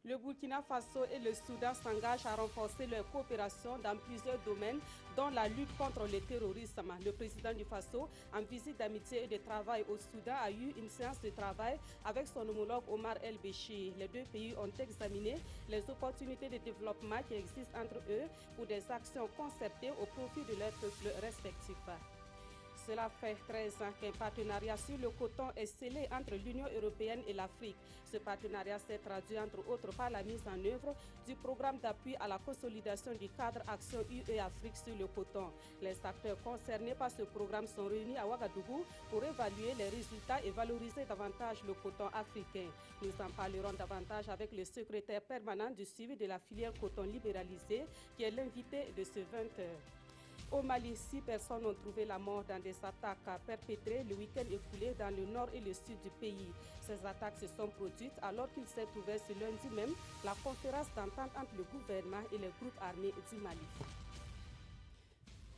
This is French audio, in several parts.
Le Burkina Faso et le Soudan s'engagent à renforcer leur coopération dans plusieurs domaines, dont la lutte contre le terrorisme. Le président du Faso, en visite d'amitié et de travail au Soudan, a eu une séance de travail avec son homologue Omar El-Béchir. Les deux pays ont examiné les opportunités de développement qui existent entre eux pour des actions concertées au profit de leurs peuples respectifs. Cela fait 13 ans qu'un partenariat sur le coton est scellé entre l'Union européenne et l'Afrique. Ce partenariat s'est traduit entre autres par la mise en œuvre du programme d'appui à la consolidation du cadre Action UE Afrique sur le coton. Les acteurs concernés par ce programme sont réunis à Ouagadougou pour évaluer les résultats et valoriser davantage le coton africain. Nous en parlerons davantage avec le secrétaire permanent du suivi de la filière coton libéralisée qui est l'invité de ce 20h. Au Mali, 6 personnes ont trouvé la mort dans des attaques perpétrées le week-end écoulé dans le nord et le sud du pays. Ces attaques se sont produites alors qu'il s'est ouvert ce lundi même la conférence d'entente entre le gouvernement et les groupes armés du Mali.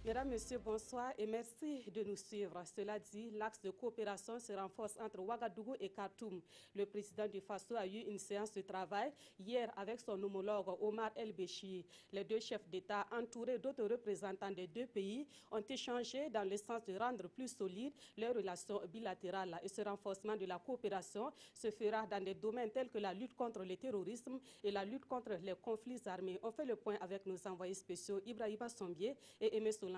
Mesdames, Messieurs, bonsoir et merci de nous suivre. Cela dit, l'axe de coopération se renforce entre Ouagadougou et Khartoum. Le président du Faso a eu une séance de travail hier avec son homologue Omar El-Béchir. Les deux chefs d'État, entourés d'autres représentants des deux pays, ont échangé dans le sens de rendre plus solides leurs relations bilatérales. Et ce renforcement de la coopération se fera dans des domaines tels que la lutte contre le terrorisme et la lutte contre les conflits armés. On fait le point avec nos envoyés spéciaux Ibrahima Sombier et Aimé Solange.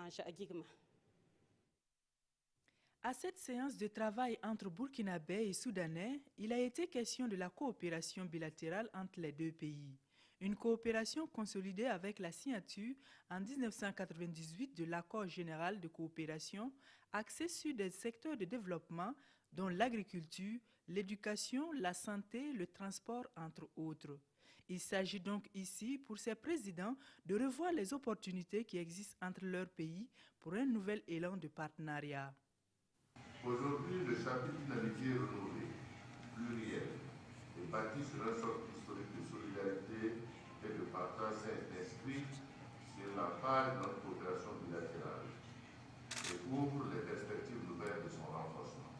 À cette séance de travail entre Burkinabés et Soudanais, il a été question de la coopération bilatérale entre les deux pays. Une coopération consolidée avec la signature en 1998 de l'accord général de coopération axé sur des secteurs de développement dont l'agriculture, l'éducation, la santé, le transport, entre autres. Il s'agit donc ici pour ces présidents de revoir les opportunités qui existent entre leurs pays pour un nouvel élan de partenariat. Aujourd'hui, le chapitre d'amitié renouvelée, pluriel, est bâti sur un socle historique de solidarité et de partage s'est inscrit sur la page de notre coopération bilatérale et ouvre les perspectives nouvelles de son renforcement.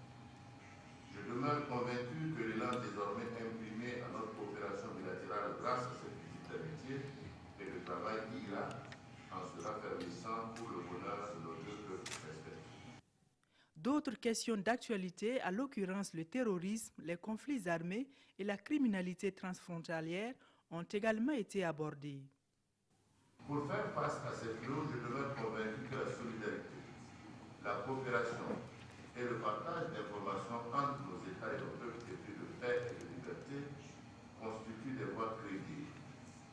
Je demeure convaincu que l'élan désormais imprimé à notre coopération bilatérale grâce à cette visite d'amitié et le travail ira en se raffermissant pour le bonheur de nos deux peuples respectifs. D'autres questions d'actualité, à l'occurrence le terrorisme, les conflits armés et la criminalité transfrontalière, ont également été abordées. Pour faire face à cette fléau, je demeure convaincu que la solidarité, la coopération et le partage d'informations entre nos États et nos peuples épris de paix et de liberté constituent des voies crédibles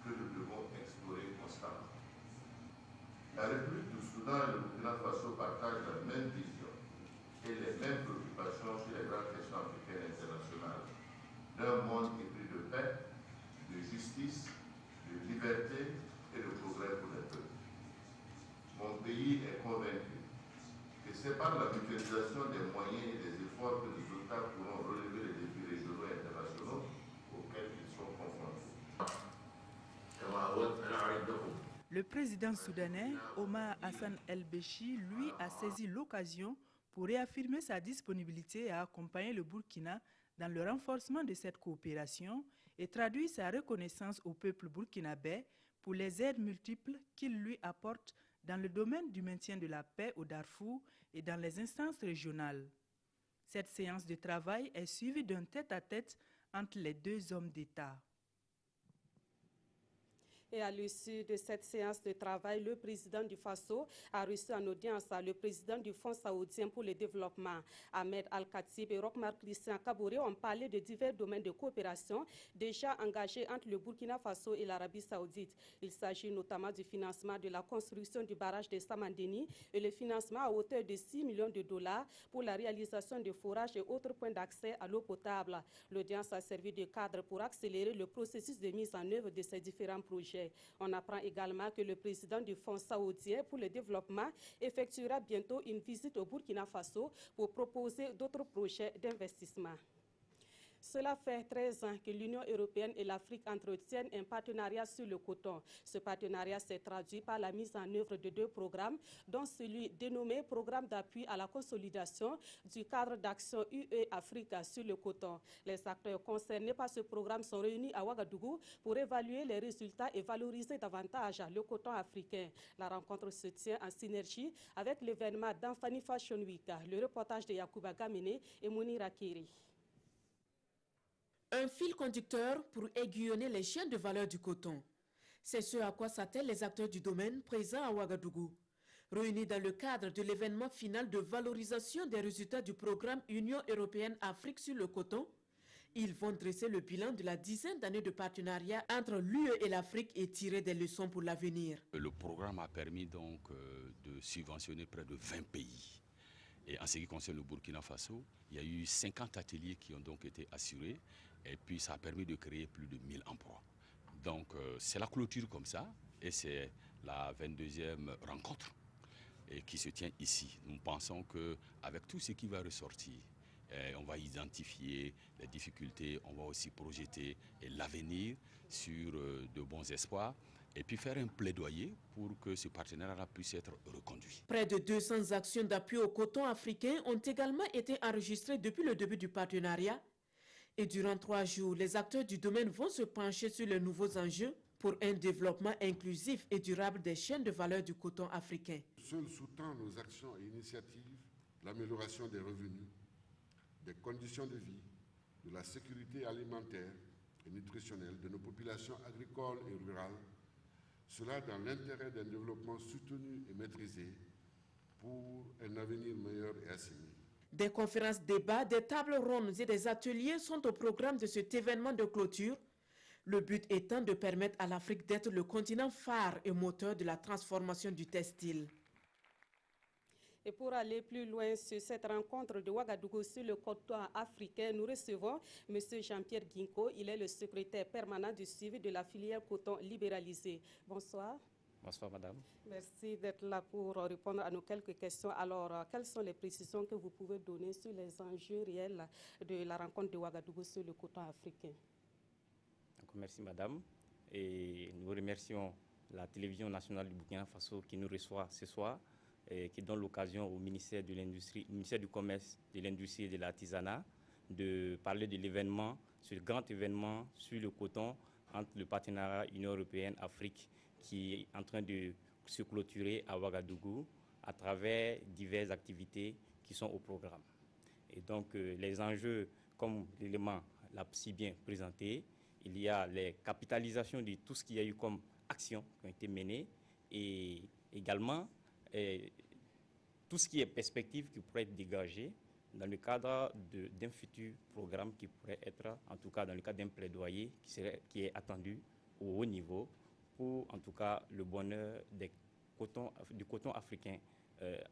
que nous devons explorer constamment. La République du Soudan et le Burkina Faso partagent la même vision et les mêmes préoccupations sur les grandes questions africaines et internationales d'un monde épris de paix, de justice, de liberté et de progrès pour les peuples. Mon pays est convaincu que c'est par la mutualisation des moyens et des efforts que nos États pourront relever les défis régionaux et internationaux auxquels ils sont confrontés. Le président soudanais, Omar Hassan El-Béchir, lui, a saisi l'occasion pour réaffirmer sa disponibilité à accompagner le Burkina dans le renforcement de cette coopération et traduire sa reconnaissance au peuple burkinabé pour les aides multiples qu'il lui apporte dans le domaine du maintien de la paix au Darfour et dans les instances régionales. Cette séance de travail est suivie d'un tête-à-tête entre les deux hommes d'État. Et à l'issue de cette séance de travail, le président du Faso a reçu en audience le président du Fonds saoudien pour le développement. Ahmed Al-Khatib et Rochmar Christian Kaboré ont parlé de divers domaines de coopération déjà engagés entre le Burkina Faso et l'Arabie saoudite. Il s'agit notamment du financement de la construction du barrage de Samandeni et le financement à hauteur de 6 millions de dollars pour la réalisation de forages et autres points d'accès à l'eau potable. L'audience a servi de cadre pour accélérer le processus de mise en œuvre de ces différents projets. On apprend également que le président du Fonds saoudien pour le développement effectuera bientôt une visite au Burkina Faso pour proposer d'autres projets d'investissement. Cela fait 13 ans que l'Union européenne et l'Afrique entretiennent un partenariat sur le coton. Ce partenariat s'est traduit par la mise en œuvre de 2 programmes, dont celui dénommé Programme d'appui à la consolidation du cadre d'action UE-Afrique sur le coton. Les acteurs concernés par ce programme sont réunis à Ouagadougou pour évaluer les résultats et valoriser davantage le coton africain. La rencontre se tient en synergie avec l'événement d'Anfani Fashion Week. Le reportage de Yacouba Gamene et Mounira Kiri. Un fil conducteur pour aiguillonner les chaînes de valeur du coton. C'est ce à quoi s'attellent les acteurs du domaine présents à Ouagadougou. Réunis dans le cadre de l'événement final de valorisation des résultats du programme Union européenne-Afrique sur le coton, ils vont dresser le bilan de la dizaine d'années de partenariat entre l'UE et l'Afrique et tirer des leçons pour l'avenir. Le programme a permis donc de subventionner près de 20 pays. Et en ce qui concerne le Burkina Faso, il y a eu 50 ateliers qui ont donc été assurés et puis ça a permis de créer plus de 1000 emplois. Donc c'est la clôture comme ça et c'est la 22e rencontre et qui se tient ici. Nous pensons qu'avec tout ce qui va ressortir, on va identifier les difficultés, on va aussi projeter l'avenir sur de bons espoirs et puis faire un plaidoyer pour que ce partenariat puisse être reconduit. Près de 200 actions d'appui au coton africain ont également été enregistrées depuis le début du partenariat. Et durant 3 jours, les acteurs du domaine vont se pencher sur les nouveaux enjeux pour un développement inclusif et durable des chaînes de valeur du coton africain. Seul sous-tend nos actions et initiatives l'amélioration des revenus, des conditions de vie, de la sécurité alimentaire et nutritionnelle de nos populations agricoles et rurales, cela dans l'intérêt d'un développement soutenu et maîtrisé pour un avenir meilleur et assaini. Des conférences, débats, des tables rondes et des ateliers sont au programme de cet événement de clôture. Le but étant de permettre à l'Afrique d'être le continent phare et moteur de la transformation du textile. Et pour aller plus loin sur cette rencontre de Ouagadougou sur le coton africain, nous recevons M. Jean-Pierre Guinko. Il est le secrétaire permanent du suivi de la filière coton libéralisée. Bonsoir. Bonsoir, madame. Merci d'être là pour répondre à nos quelques questions. Alors, quelles sont les précisions que vous pouvez donner sur les enjeux réels de la rencontre de Ouagadougou sur le coton africain? Donc, merci, madame. Et nous remercions la télévision nationale du Burkina Faso qui nous reçoit ce soir et qui donne l'occasion au ministère de l'Industrie, ministère du Commerce, de l'Industrie et de l'Artisanat de parler de l'événement, ce grand événement sur le coton entre le partenariat Union européenne-Afrique qui est en train de se clôturer à Ouagadougou à travers diverses activités qui sont au programme. Et donc, les enjeux, comme l'élément l'a si bien présenté, il y a les capitalisations de tout ce qu'il y a eu comme actions qui ont été menées et également tout ce qui est perspective qui pourrait être dégagé dans le cadre d'un futur programme qui pourrait être, en tout cas dans le cadre d'un plaidoyer qui est attendu au haut niveau pour, en tout cas, le bonheur du coton africain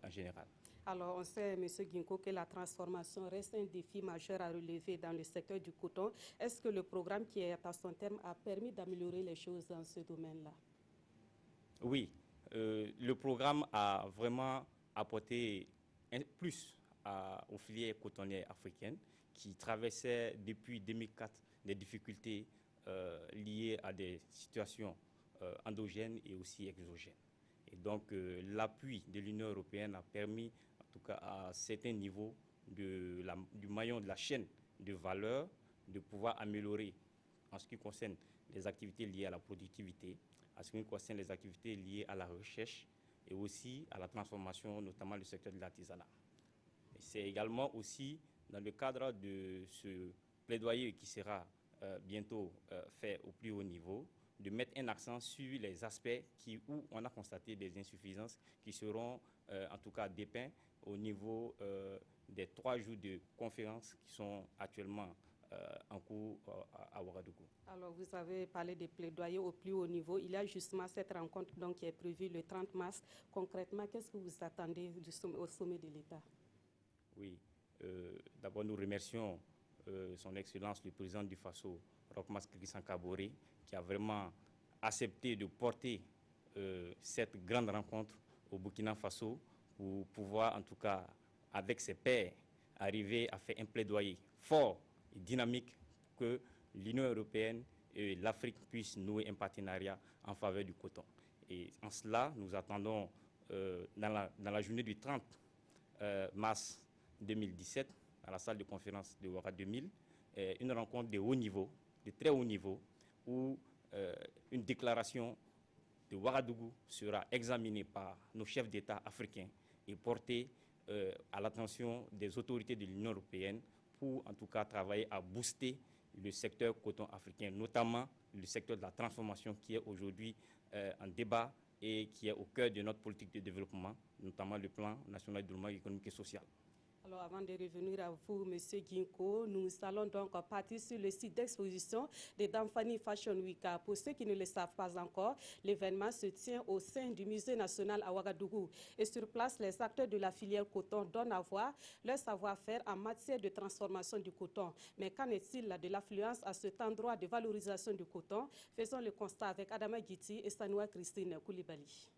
en général. Alors, on sait, M. Guinko, que la transformation reste un défi majeur à relever dans le secteur du coton. Est-ce que le programme qui est à son terme a permis d'améliorer les choses dans ce domaine-là? Oui, le programme a vraiment apporté un plus aux filières cotonnières africaines qui traversaient depuis 2004 des difficultés liées à des situations endogènes et aussi exogènes. Et donc, l'appui de l'Union européenne a permis, en tout cas à certains niveaux du maillon de la chaîne de valeur, de pouvoir améliorer en ce qui concerne les activités liées à la productivité, en ce qui concerne les activités liées à la recherche et aussi à la transformation, notamment le secteur de l'artisanat. C'est également aussi dans le cadre de ce plaidoyer qui sera bientôt fait au plus haut niveau, de mettre un accent sur les aspects où on a constaté des insuffisances qui seront en tout cas dépeints au niveau des 3 jours de conférences qui sont actuellement en cours à Ouagadougou. Alors, vous avez parlé des plaidoyers au plus haut niveau. Il y a justement cette rencontre donc, qui est prévue le 30 mars. Concrètement, qu'est-ce que vous attendez au sommet de l'État? Oui, d'abord nous remercions son Excellence le président du Faso, Roch-Marc Christian Kaboré, qui a vraiment accepté de porter cette grande rencontre au Burkina Faso pour pouvoir, en tout cas, avec ses pairs, arriver à faire un plaidoyer fort et dynamique que l'Union européenne et l'Afrique puissent nouer un partenariat en faveur du coton. Et en cela, nous attendons dans la journée du 30 mars 2017, à la salle de conférence de Ouaga 2000, une rencontre de haut niveau, de très haut niveau, où une déclaration de Ouagadougou sera examinée par nos chefs d'État africains et portée à l'attention des autorités de l'Union européenne pour en tout cas travailler à booster le secteur coton africain, notamment le secteur de la transformation qui est aujourd'hui en débat et qui est au cœur de notre politique de développement, notamment le plan national de développement économique et social. Alors, avant de revenir à vous, M. Ginko, nous allons donc partir sur le site d'exposition de Damphani Fashion Week. Pour ceux qui ne le savent pas encore, l'événement se tient au sein du Musée national à Ouagadougou. Et sur place, les acteurs de la filière coton donnent à voir leur savoir-faire en matière de transformation du coton. Mais qu'en est-il de l'affluence à cet endroit de valorisation du coton? Faisons le constat avec Adama Guiti et Sanoua Christine Koulibaly.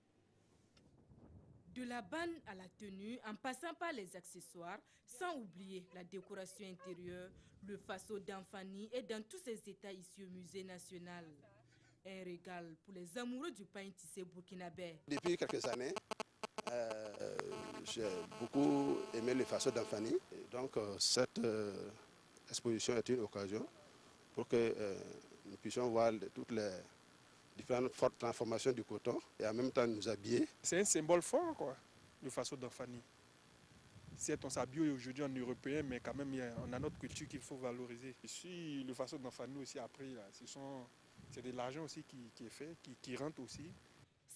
De la banne à la tenue, en passant par les accessoires, sans oublier la décoration intérieure, le faso Damphani est dans tous ses états ici au Musée national. Un régal pour les amoureux du pain tissé burkinabé. Depuis quelques années, j'ai beaucoup aimé le faso Damphani. Donc cette exposition est une occasion pour que nous puissions voir toutes les différentes fortes transformations du coton et en même temps nous habiller. C'est un symbole fort, quoi, le faso Damphani. Certes, on s'habille aujourd'hui en européen, mais quand même, on a notre culture qu'il faut valoriser. Ici, le faso Damphani aussi, après, c'est de l'argent aussi qui est fait, qui rentre aussi.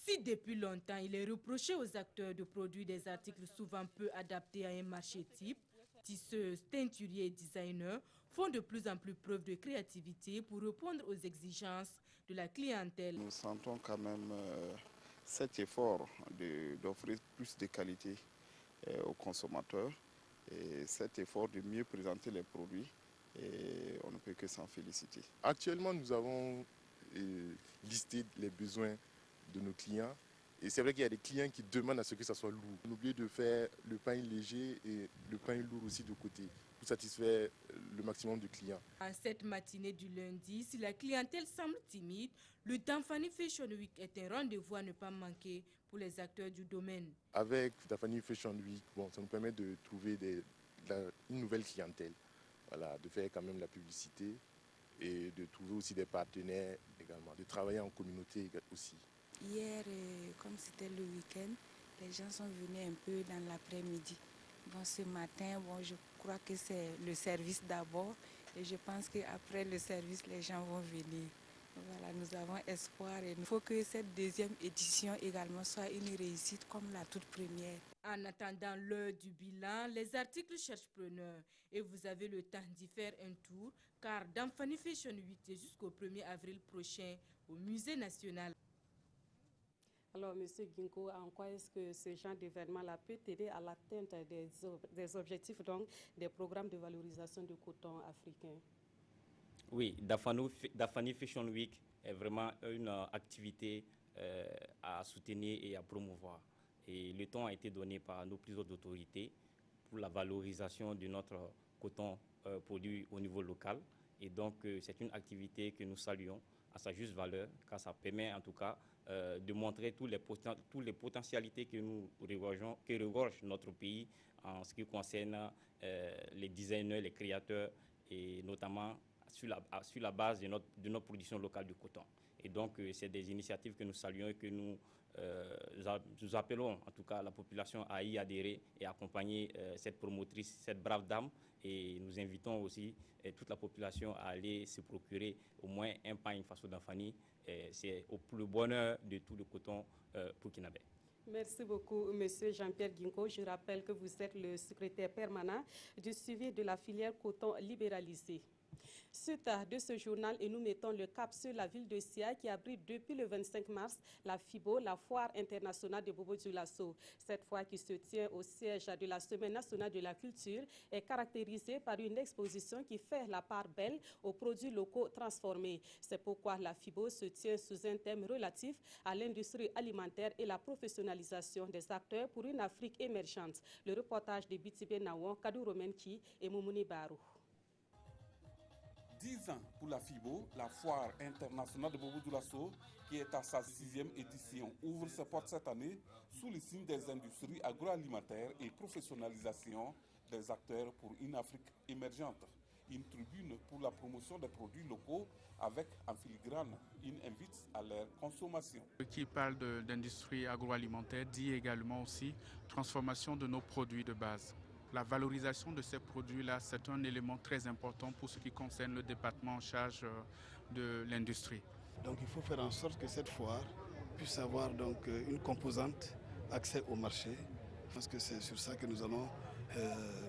Si depuis longtemps, il est reproché aux acteurs de produire des articles souvent peu adaptés à un marché type, tisseuses, teinturiers et designers font de plus en plus preuve de créativité pour répondre aux exigences de la clientèle. Nous sentons quand même cet effort d'offrir plus de qualité aux consommateurs et cet effort de mieux présenter les produits, et on ne peut que s'en féliciter. Actuellement, nous avons listé les besoins de nos clients et c'est vrai qu'il y a des clients qui demandent à ce que ça soit lourd. On oublie de faire le pain léger et le pain lourd aussi de côté pour satisfaire le maximum de clients. En cette matinée du lundi, si la clientèle semble timide, le Damphani Fashion Week est un rendez-vous à ne pas manquer pour les acteurs du domaine. Avec Damphani Fashion Week, ça nous permet de trouver une nouvelle clientèle, voilà, de faire quand même la publicité et de trouver aussi des partenaires également, de travailler en communauté aussi. Hier, comme c'était le week-end, les gens sont venus un peu dans l'après-midi. Bon, ce matin, je crois que c'est le service d'abord et je pense qu'après le service, les gens vont venir. Voilà, nous avons espoir et il faut que cette deuxième édition également soit une réussite comme la toute première. En attendant l'heure du bilan, les articles cherchent preneurs et vous avez le temps d'y faire un tour car Damphani Fashion Week est jusqu'au 1er avril prochain au Musée national. Alors, M. Ginko, en quoi est-ce que ce genre d'événement-là peut aider à l'atteinte des objectifs donc, des programmes de valorisation du coton africain? Oui, Damphani Fashion Week est vraiment une activité à soutenir et à promouvoir. Et le temps a été donné par nos plus hautes autorités pour la valorisation de notre coton produit au niveau local. Et donc, c'est une activité que nous saluons à sa juste valeur, car ça permet en tout cas de montrer toutes les potentialités que nous regorge notre pays en ce qui concerne les designers, les créateurs, et notamment sur la base de notre production locale du coton. Et donc, c'est des initiatives que nous saluons et que nous appelons en tout cas la population à y adhérer et accompagner cette promotrice, cette brave dame. Et nous invitons aussi toute la population à aller se procurer au moins un pain faso Damphani. C'est pour le bonheur de tout le coton burkinabé. Merci beaucoup, M. Jean-Pierre Ginko. Je rappelle que vous êtes le secrétaire permanent du suivi de la filière coton libéralisée. Suite de ce journal, et nous mettons le cap sur la ville de Sia qui abrite depuis le 25 mars la FIBO, la Foire internationale de Bobo Dioulasso. Cette foire qui se tient au siège de la Semaine nationale de la culture est caractérisée par une exposition qui fait la part belle aux produits locaux transformés. C'est pourquoi la FIBO se tient sous un thème relatif à l'industrie alimentaire et la professionnalisation des acteurs pour une Afrique émergente. Le reportage de Bitibé Nawon, Kadou Romenki et Moumouni Barou. 10 ans pour la FIBO, la foire internationale de Bobo Dioulasso, qui est à sa 6e édition, ouvre ses portes cette année sous le signe des industries agroalimentaires et professionnalisation des acteurs pour une Afrique émergente. Une tribune pour la promotion des produits locaux avec en filigrane une invite à leur consommation. Qui parle d'industrie agroalimentaire dit également aussi transformation de nos produits de base. La valorisation de ces produits-là, c'est un élément très important pour ce qui concerne le département en charge de l'industrie. Donc il faut faire en sorte que cette foire puisse avoir donc une composante accès au marché. Je pense que c'est sur ça que nous allons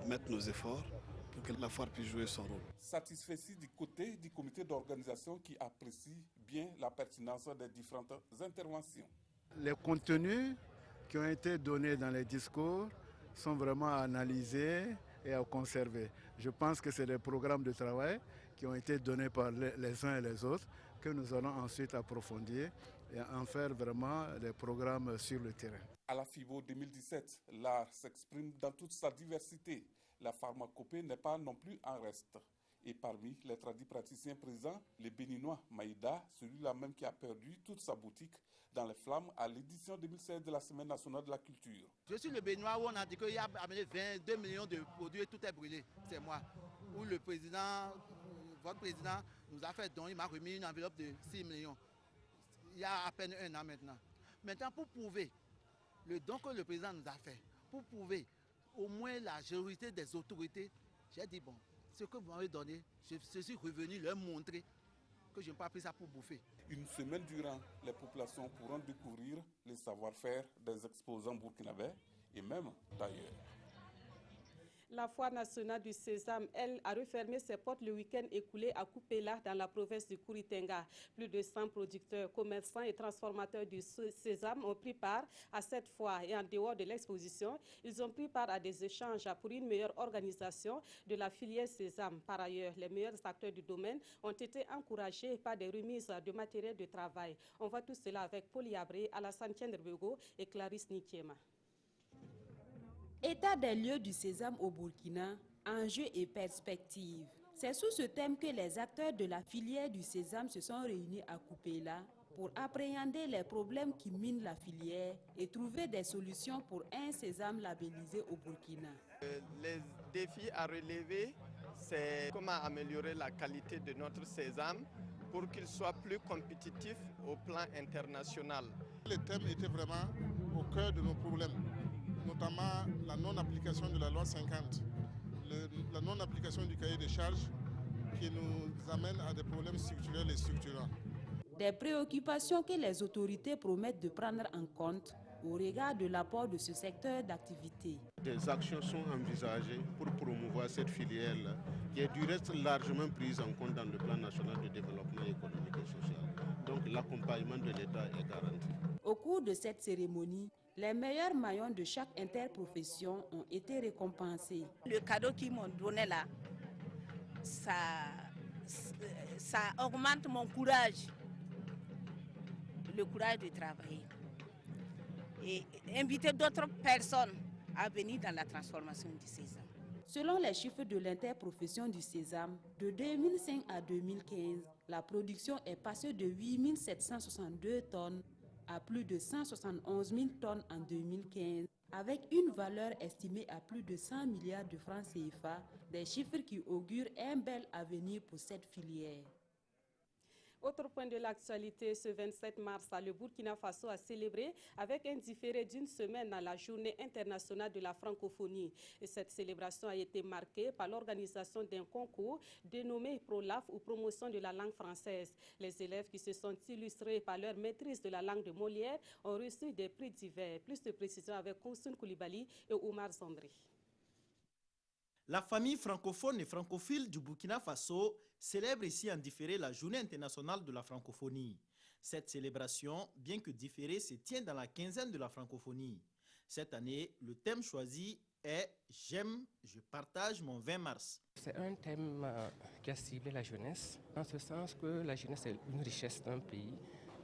mettre nos efforts pour que la foire puisse jouer son rôle. Satisfait du côté du comité d'organisation qui apprécie bien la pertinence des différentes interventions. Les contenus qui ont été donnés dans les discours sont vraiment à analyser et à conserver. Je pense que c'est des programmes de travail qui ont été donnés par les uns et les autres que nous allons ensuite approfondir et en faire vraiment des programmes sur le terrain. À la FIBO 2017, l'art s'exprime dans toute sa diversité. La pharmacopée n'est pas non plus en reste. Et parmi les praticiens présents, le béninois Maïda, celui-là même qui a perdu toute sa boutique dans les flammes à l'édition 2016 de la Semaine nationale de la culture. Je suis le béninois où on a dit qu'il y a amené 22 millions de produits et tout est brûlé. C'est moi. Où le président, votre président nous a fait don, il m'a remis une enveloppe de 6 millions. Il y a à peine un an maintenant. Maintenant, pour prouver le don que le président nous a fait, pour prouver au moins la générosité des autorités, j'ai dit bon, ce que vous m'avez donné, je suis revenu leur montrer que je n'ai pas pris ça pour bouffer. Une semaine durant, les populations pourront découvrir les savoir-faire des exposants burkinabés et même d'ailleurs. La foire nationale du sésame, elle, a refermé ses portes le week-end écoulé à Kupela, dans la province du Kouritenga. Plus de 100 producteurs, commerçants et transformateurs du sésame ont pris part à cette foire. Et en dehors de l'exposition, ils ont pris part à des échanges pour une meilleure organisation de la filière sésame. Par ailleurs, les meilleurs acteurs du domaine ont été encouragés par des remises de matériel de travail. On voit tout cela avec Poli Abré, Alassane Tiendrebego et Clarisse Nikiema. État des lieux du sésame au Burkina, enjeux et perspectives. C'est sous ce thème que les acteurs de la filière du sésame se sont réunis à Kupela pour appréhender les problèmes qui minent la filière et trouver des solutions pour un sésame labellisé au Burkina. Les défis à relever, c'est comment améliorer la qualité de notre sésame pour qu'il soit plus compétitif au plan international. Le thème était vraiment au cœur de nos problèmes, notamment la non-application de la loi 50, la non-application du cahier des charges qui nous amène à des problèmes structurels et structurants. Des préoccupations que les autorités promettent de prendre en compte au regard de l'apport de ce secteur d'activité. Des actions sont envisagées pour promouvoir cette filière-là, qui est du reste largement prise en compte dans le plan national de développement économique et social. Donc l'accompagnement de l'État est garanti. Au cours de cette cérémonie, les meilleurs maillons de chaque interprofession ont été récompensés. Le cadeau qu'ils m'ont donné là, ça augmente mon courage, le courage de travailler. Et inviter d'autres personnes à venir dans la transformation du sésame. Selon les chiffres de l'interprofession du sésame, de 2005 à 2015, la production est passée de 8 762 tonnes à plus de 171 000 tonnes en 2015, avec une valeur estimée à plus de 100 milliards de francs CFA, des chiffres qui augurent un bel avenir pour cette filière. Autre point de l'actualité, ce 27 mars, le Burkina Faso a célébré avec un différé d'une semaine à la Journée internationale de la francophonie. Et cette célébration a été marquée par l'organisation d'un concours dénommé ProLAF ou promotion de la langue française. Les élèves qui se sont illustrés par leur maîtrise de la langue de Molière ont reçu des prix divers. Plus de précisions avec Kousoun Koulibaly et Oumar Zandri. La famille francophone et francophile du Burkina Faso célèbre ici en différé la Journée internationale de la francophonie. Cette célébration, bien que différée, se tient dans la quinzaine de la francophonie. Cette année, le thème choisi est « J'aime, je partage mon 20 mars ». C'est un thème qui a ciblé la jeunesse, en ce sens que la jeunesse est une richesse d'un pays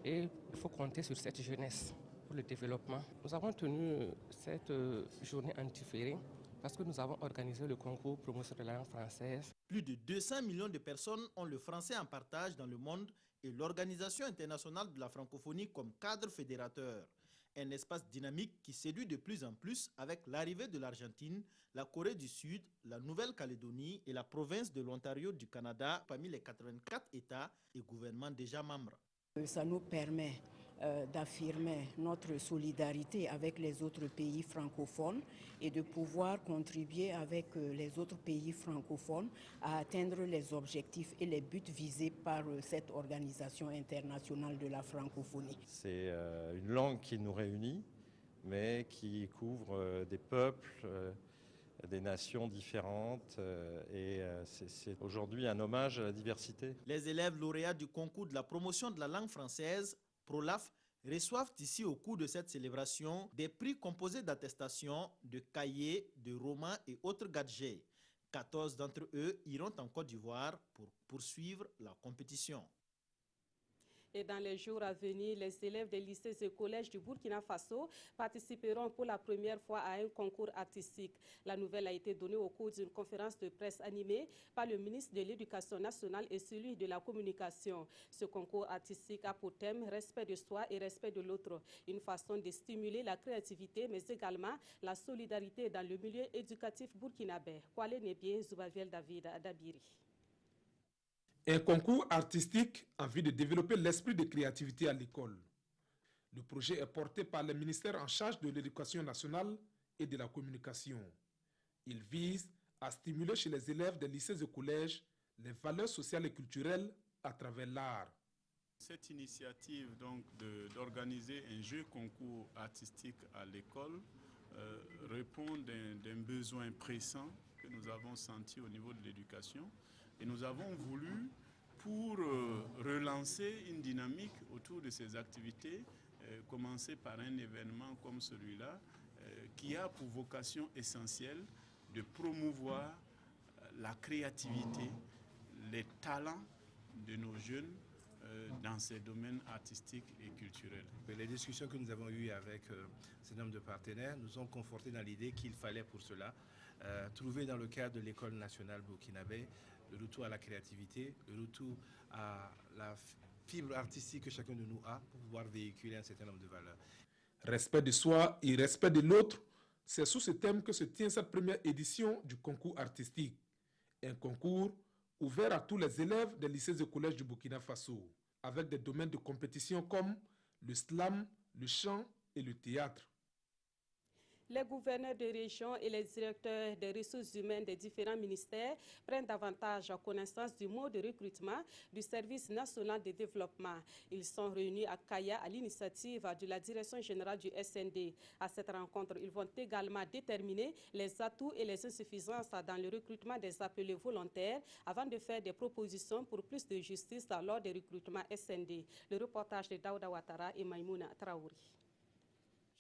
et il faut compter sur cette jeunesse pour le développement. Nous avons tenu cette journée en différé parce que nous avons organisé le concours promotion de la langue française. Plus de 200 millions de personnes ont le français en partage dans le monde et l'Organisation internationale de la francophonie comme cadre fédérateur. Un espace dynamique qui séduit de plus en plus avec l'arrivée de l'Argentine, la Corée du Sud, la Nouvelle-Calédonie et la province de l'Ontario du Canada parmi les 84 États et gouvernements déjà membres. Ça nous permet d'affirmer notre solidarité avec les autres pays francophones et de pouvoir contribuer avec les autres pays francophones à atteindre les objectifs et les buts visés par cette organisation internationale de la francophonie. C'est une langue qui nous réunit, mais qui couvre des peuples, des nations différentes et c'est aujourd'hui un hommage à la diversité. Les élèves lauréats du concours de la promotion de la langue française, ProLAF, reçoivent ici au cours de cette célébration des prix composés d'attestations, de cahiers, de romans et autres gadgets. 14 d'entre eux iront en Côte d'Ivoire pour poursuivre la compétition. Et dans les jours à venir, les élèves des lycées et collèges du Burkina Faso participeront pour la première fois à un concours artistique. La nouvelle a été donnée au cours d'une conférence de presse animée par le ministre de l'Éducation nationale et celui de la communication. Ce concours artistique a pour thème respect de soi et respect de l'autre, une façon de stimuler la créativité mais également la solidarité dans le milieu éducatif burkinabé. Kwale Nebie, Zoubaviel David Adabiri. Un concours artistique en vue de développer l'esprit de créativité à l'école. Le projet est porté par le ministère en charge de l'Éducation nationale et de la communication. Il vise à stimuler chez les élèves des lycées et collèges les valeurs sociales et culturelles à travers l'art. Cette initiative donc d'organiser un jeu concours artistique à l'école répond d'un besoin pressant que nous avons senti au niveau de l'éducation. Et nous avons voulu, pour relancer une dynamique autour de ces activités, commencer par un événement comme celui-là, qui a pour vocation essentielle de promouvoir la créativité, les talents de nos jeunes dans ces domaines artistiques et culturels. Les discussions que nous avons eues avec ce nombre de partenaires nous ont conforté dans l'idée qu'il fallait pour cela trouver dans le cadre de l'École nationale burkinabé le retour à la créativité, le retour à la fibre artistique que chacun de nous a pour pouvoir véhiculer un certain nombre de valeurs. Respect de soi et respect de l'autre, c'est sous ce thème que se tient cette première édition du concours artistique. Un concours ouvert à tous les élèves des lycées et collèges du Burkina Faso, avec des domaines de compétition comme le slam, le chant et le théâtre. Les gouverneurs de région et les directeurs des ressources humaines des différents ministères prennent davantage connaissance du mode de recrutement du Service national de développement. Ils sont réunis à Kaya à l'initiative de la Direction générale du SND. À cette rencontre, ils vont également déterminer les atouts et les insuffisances dans le recrutement des appelés volontaires avant de faire des propositions pour plus de justice lors des recrutements SND. Le reportage de Daouda Ouattara et Maïmouna Traouri.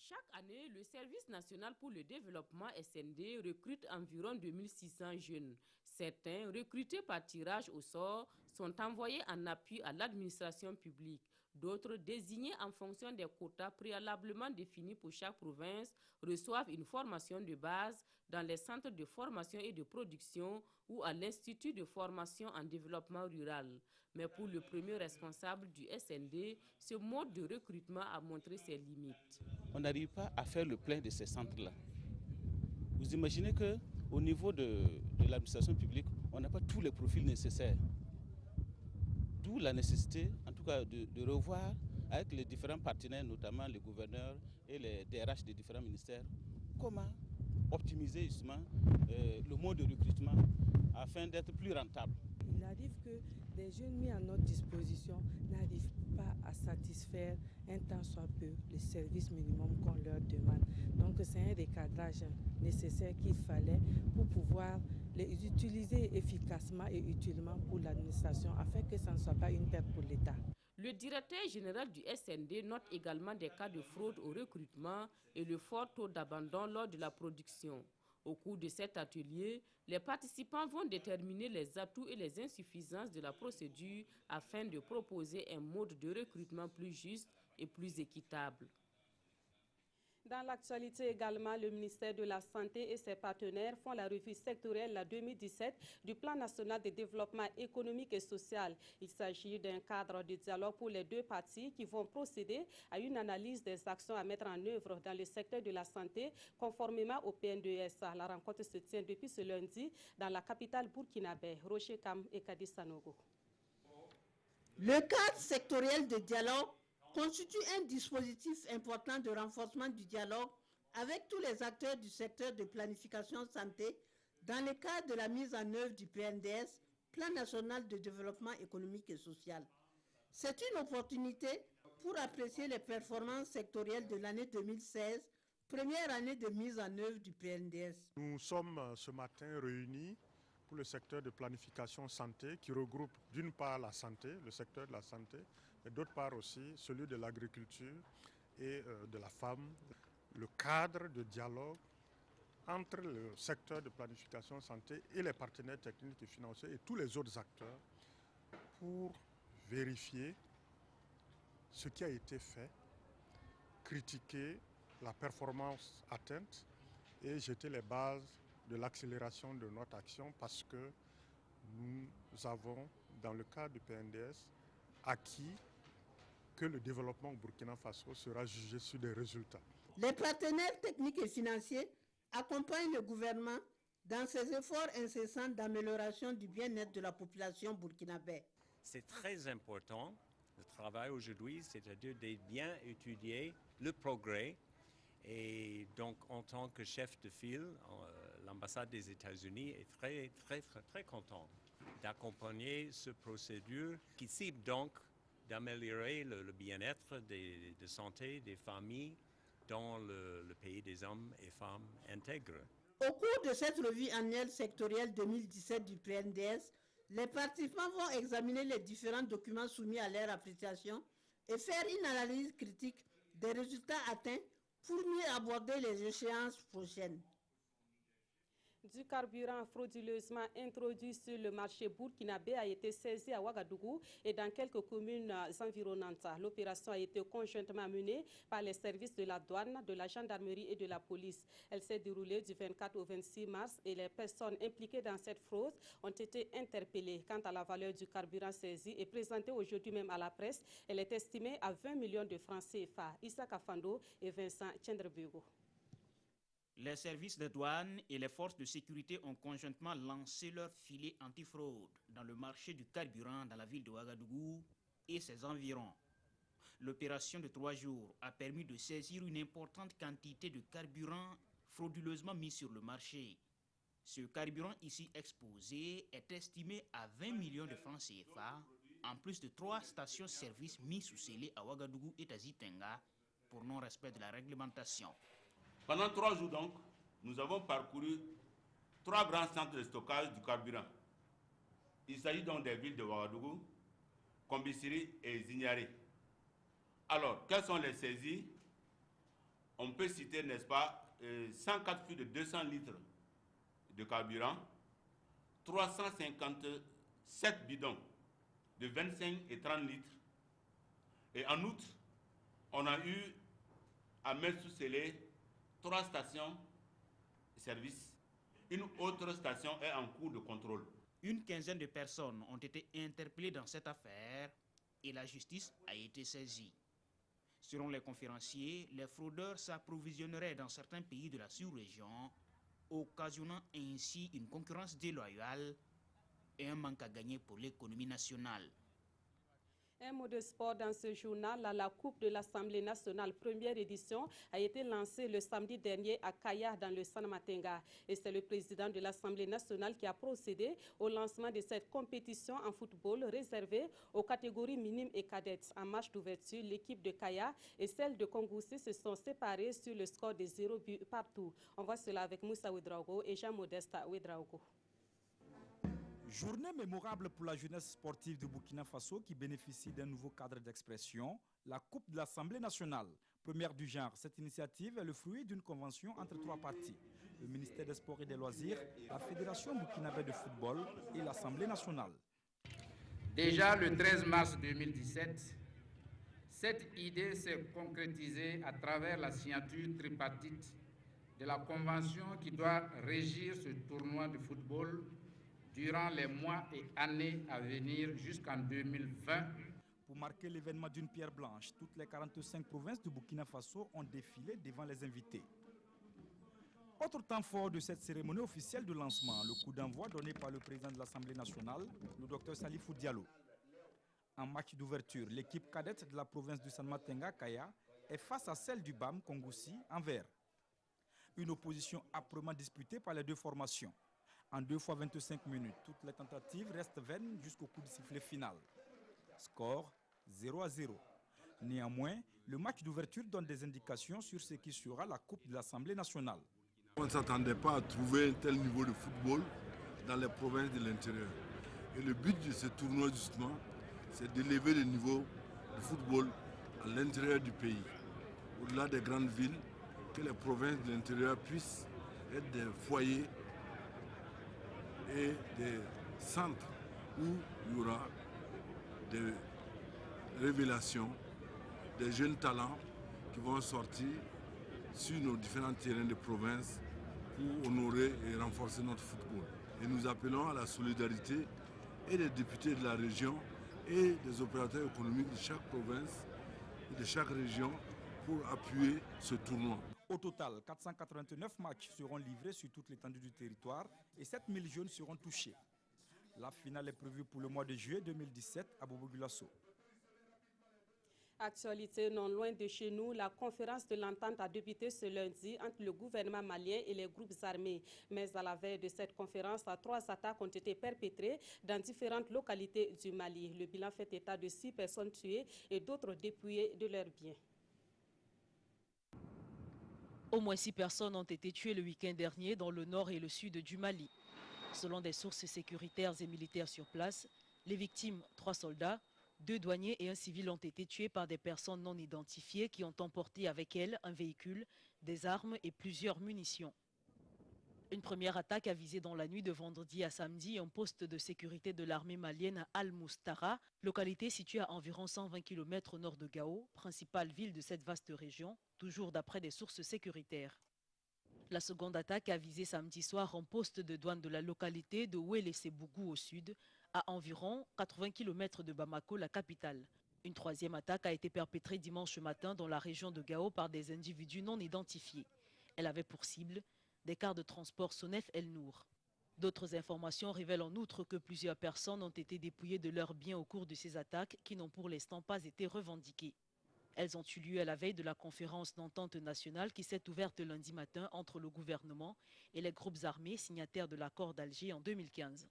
Chaque année, le Service national pour le développement SND recrute environ 2600 jeunes. Certains, recrutés par tirage au sort, sont envoyés en appui à l'administration publique. D'autres, désignés en fonction des quotas préalablement définis pour chaque province, reçoivent une formation de base dans les centres de formation et de production ou à l'Institut de formation en développement rural. Mais pour le premier responsable du SND, ce mode de recrutement a montré ses limites. On n'arrive pas à faire le plein de ces centres-là. Vous imaginez qu'au niveau de l'administration publique, on n'a pas tous les profils nécessaires. D'où la nécessité, en tout cas, de revoir avec les différents partenaires, notamment les gouverneurs et les DRH des différents ministères, comment optimiser justement le mode de recrutement afin d'être plus rentable. Il arrive que des jeunes mis à notre disposition n'arrivent pas à satisfaire un tant soit peu le service minimum qu'on leur demande. Donc c'est un recadrage nécessaire qu'il fallait pour pouvoir les utiliser efficacement et utilement pour l'administration afin que ça ne soit pas une perte pour l'État. Le directeur général du SND note également des cas de fraude au recrutement et le fort taux d'abandon lors de la production. Au cours de cet atelier, les participants vont déterminer les atouts et les insuffisances de la procédure afin de proposer un mode de recrutement plus juste et plus équitable. Dans l'actualité également, le ministère de la Santé et ses partenaires font la revue sectorielle 2017 du Plan national de développement économique et social. Il s'agit d'un cadre de dialogue pour les deux parties qui vont procéder à une analyse des actions à mettre en œuvre dans le secteur de la santé conformément au PNDS. La rencontre se tient depuis ce lundi dans la capitale burkinabé, Rocher Kam et Kadi Sanogo. Le cadre sectoriel de dialogue constitue un dispositif important de renforcement du dialogue avec tous les acteurs du secteur de planification santé dans le cadre de la mise en œuvre du PNDS, Plan national de développement économique et social. C'est une opportunité pour apprécier les performances sectorielles de l'année 2016, première année de mise en œuvre du PNDS. Nous sommes ce matin réunis pour le secteur de planification santé qui regroupe d'une part la santé, le secteur de la santé, et d'autre part aussi celui de l'agriculture et de la femme. Le cadre de dialogue entre le secteur de planification santé et les partenaires techniques et financiers et tous les autres acteurs pour vérifier ce qui a été fait, critiquer la performance atteinte et jeter les bases de l'accélération de notre action parce que nous avons, dans le cadre du PNDS, acquis que le développement au Burkina Faso sera jugé sur des résultats. Les partenaires techniques et financiers accompagnent le gouvernement dans ses efforts incessants d'amélioration du bien-être de la population burkinabé. C'est très important, le travail aujourd'hui, c'est-à-dire de bien étudier le progrès. Et donc, en tant que chef de file, l'ambassade des États-Unis est très content d'accompagner cette procédure qui cible donc d'améliorer le bien-être de santé des familles dans le pays des hommes et femmes intègres. Au cours de cette revue annuelle sectorielle 2017 du PNDS, les participants vont examiner les différents documents soumis à leur appréciation et faire une analyse critique des résultats atteints pour mieux aborder les échéances prochaines. Du carburant frauduleusement introduit sur le marché burkinabé a été saisi à Ouagadougou et dans quelques communes environnantes. L'opération a été conjointement menée par les services de la douane, de la gendarmerie et de la police. Elle s'est déroulée du 24 au 26 mars et les personnes impliquées dans cette fraude ont été interpellées. Quant à la valeur du carburant saisi et présentée aujourd'hui même à la presse, elle est estimée à 20 millions de francs CFA. Issa Kafando et Vincent Tchendrebego. Les services de douane et les forces de sécurité ont conjointement lancé leur filet antifraude dans le marché du carburant dans la ville de Ouagadougou et ses environs. L'opération de 3 jours a permis de saisir une importante quantité de carburant frauduleusement mis sur le marché. Ce carburant ici exposé est estimé à 20 millions de francs CFA, en plus de 3 stations-service mis sous scellé à Ouagadougou et Tazitenga pour non-respect de la réglementation. Pendant 3 jours donc, nous avons parcouru 3 grands centres de stockage du carburant. Il s'agit donc des villes de Ouagadougou, Kombisiri et Zignari. Alors, quelles sont les saisies? On peut citer, n'est-ce pas, 104 fûts de 200 litres de carburant, 357 bidons de 25 et 30 litres. Et en outre, on a eu à mettre sous scellé 3 stations-service. Une autre station est en cours de contrôle. Une quinzaine de personnes ont été interpellées dans cette affaire et la justice a été saisie. Selon les conférenciers, les fraudeurs s'approvisionneraient dans certains pays de la sous-région, occasionnant ainsi une concurrence déloyale et un manque à gagner pour l'économie nationale. Un mot de sport dans ce journal. La Coupe de l'Assemblée nationale, première édition, a été lancée le samedi dernier à Kaya dans le Sanamatenga. Et c'est le président de l'Assemblée nationale qui a procédé au lancement de cette compétition en football réservée aux catégories minimes et cadettes. En match d'ouverture, l'équipe de Kaya et celle de Kongoussi se sont séparées sur le score de 0 but partout. On voit cela avec Moussa Ouedraogo et Jean-Modeste Ouedraogo. Journée mémorable pour la jeunesse sportive du Burkina Faso qui bénéficie d'un nouveau cadre d'expression, la Coupe de l'Assemblée nationale. Première du genre, cette initiative est le fruit d'une convention entre 3 parties. Le ministère des Sports et des Loisirs, la Fédération burkinabé de football et l'Assemblée nationale. Déjà le 13 mars 2017, Cette idée s'est concrétisée à travers la signature tripartite de la convention qui doit régir ce tournoi de football durant les mois et années à venir jusqu'en 2020. Pour marquer l'événement d'une pierre blanche, toutes les 45 provinces du Burkina Faso ont défilé devant les invités. Autre temps fort de cette cérémonie officielle de lancement, le coup d'envoi donné par le président de l'Assemblée nationale, le Dr Salifou Diallo. En match d'ouverture, l'équipe cadette de la province du Sanmatenga, Kaya, est face à celle du BAM, Kongoussi, en vert. Une opposition âprement disputée par les deux formations. En 2 fois 25 minutes, toutes les tentatives restent vaines jusqu'au coup de sifflet final. Score 0-0. Néanmoins, le match d'ouverture donne des indications sur ce qui sera la Coupe de l'Assemblée nationale. On ne s'attendait pas à trouver un tel niveau de football dans les provinces de l'intérieur. Et le but de ce tournoi, justement, c'est d'élever le niveau de football à l'intérieur du pays. Au-delà des grandes villes, que les provinces de l'intérieur puissent être des foyers et des centres où il y aura des révélations, des jeunes talents qui vont sortir sur nos différents terrains de province pour honorer et renforcer notre football. Et nous appelons à la solidarité et des députés de la région et des opérateurs économiques de chaque province et de chaque région pour appuyer ce tournoi. Au total, 489 matchs seront livrés sur toute l'étendue du territoire et 7000 jeunes seront touchés. La finale est prévue pour le mois de juillet 2017 à Bobo-Dioulasso. Actualité non loin de chez nous, la conférence de l'entente a débuté ce lundi entre le gouvernement malien et les groupes armés. Mais à la veille de cette conférence, 3 attaques ont été perpétrées dans différentes localités du Mali. Le bilan fait état de 6 personnes tuées et d'autres dépouillées de leurs biens. Au moins 6 personnes ont été tuées le week-end dernier dans le nord et le sud du Mali. Selon des sources sécuritaires et militaires sur place, les victimes, 3 soldats, 2 douaniers et un civil ont été tués par des personnes non identifiées qui ont emporté avec elles un véhicule, des armes et plusieurs munitions. Une première attaque a visé dans la nuit de vendredi à samedi un poste de sécurité de l'armée malienne à Al-Moustara, localité située à environ 120 km au nord de Gao, principale ville de cette vaste région, toujours d'après des sources sécuritaires. La seconde attaque a visé samedi soir un poste de douane de la localité de Ouélé-Sébougou au sud, à environ 80 km de Bamako, la capitale. Une troisième attaque a été perpétrée dimanche matin dans la région de Gao par des individus non identifiés. Elle avait pour cible des cars de transport Sonef El Nour. D'autres informations révèlent en outre que plusieurs personnes ont été dépouillées de leurs biens au cours de ces attaques qui n'ont pour l'instant pas été revendiquées. Elles ont eu lieu à la veille de la conférence d'entente nationale qui s'est ouverte lundi matin entre le gouvernement et les groupes armés signataires de l'accord d'Alger en 2015.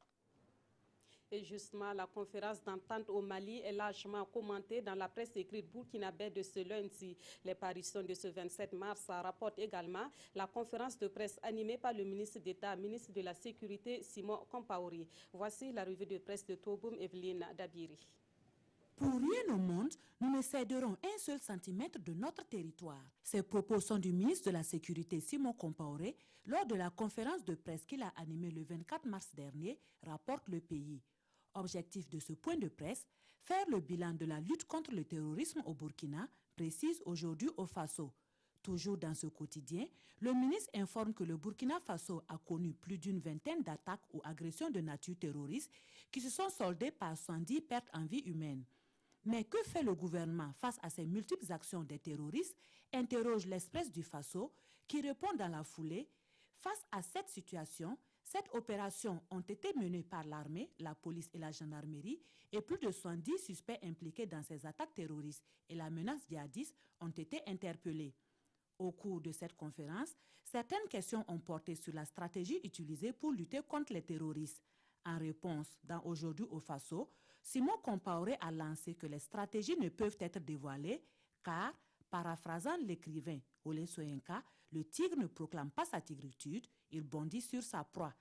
Et justement, la conférence d'entente au Mali est largement commentée dans la presse écrite burkinabé de ce lundi. Les parutions de ce 27 mars rapportent également la conférence de presse animée par le ministre d'État, ministre de la Sécurité, Simon Compaoré. Voici la revue de presse de Toboum Evelyne Dabiri. Pour rien au monde, nous ne céderons un seul centimètre de notre territoire. Ces propos sont du ministre de la Sécurité, Simon Compaoré, lors de la conférence de presse qu'il a animée le 24 mars dernier, rapporte Le Pays. Objectif de ce point de presse, faire le bilan de la lutte contre le terrorisme au Burkina, précise aujourd'hui au Faso. Toujours dans ce quotidien, le ministre informe que le Burkina Faso a connu plus d'une vingtaine d'attaques ou agressions de nature terroriste qui se sont soldées par 110 pertes en vie humaine. Mais que fait le gouvernement face à ces multiples actions des terroristes, interroge l'Express du Faso qui répond dans la foulée. Face à cette situation, 7 opérations ont été menées par l'armée, la police et la gendarmerie et plus de 70 suspects impliqués dans ces attaques terroristes et la menace djihadiste ont été interpellés. Au cours de cette conférence, certaines questions ont porté sur la stratégie utilisée pour lutter contre les terroristes. En réponse, dans Aujourd'hui au Faso, Simon Compaoré a lancé que les stratégies ne peuvent être dévoilées car, paraphrasant l'écrivain Olé Soyinka, le tigre ne proclame pas sa tigritude, il bondit sur sa proie.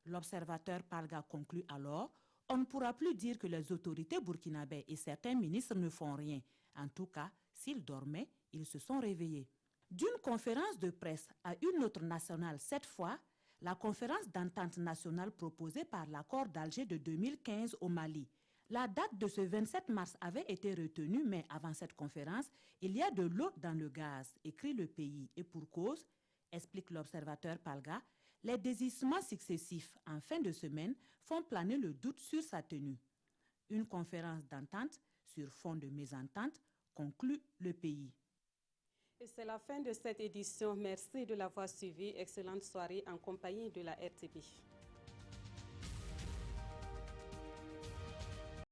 L'observateur Palga conclut alors, on ne pourra plus dire que les autorités burkinabées et certains ministres ne font rien. En tout cas, s'ils dormaient, ils se sont réveillés. D'une conférence de presse à une autre nationale cette fois, la conférence d'entente nationale proposée par l'accord d'Alger de 2015 au Mali. La date de ce 27 mars avait été retenue, mais avant cette conférence, il y a de l'eau dans le gaz, écrit le pays, et pour cause, explique l'observateur Palga, les désistements successifs en fin de semaine font planer le doute sur sa tenue. Une conférence d'entente sur fond de mésentente conclut le pays. Et c'est la fin de cette édition. Merci de l'avoir suivi. Excellente soirée en compagnie de la RTP.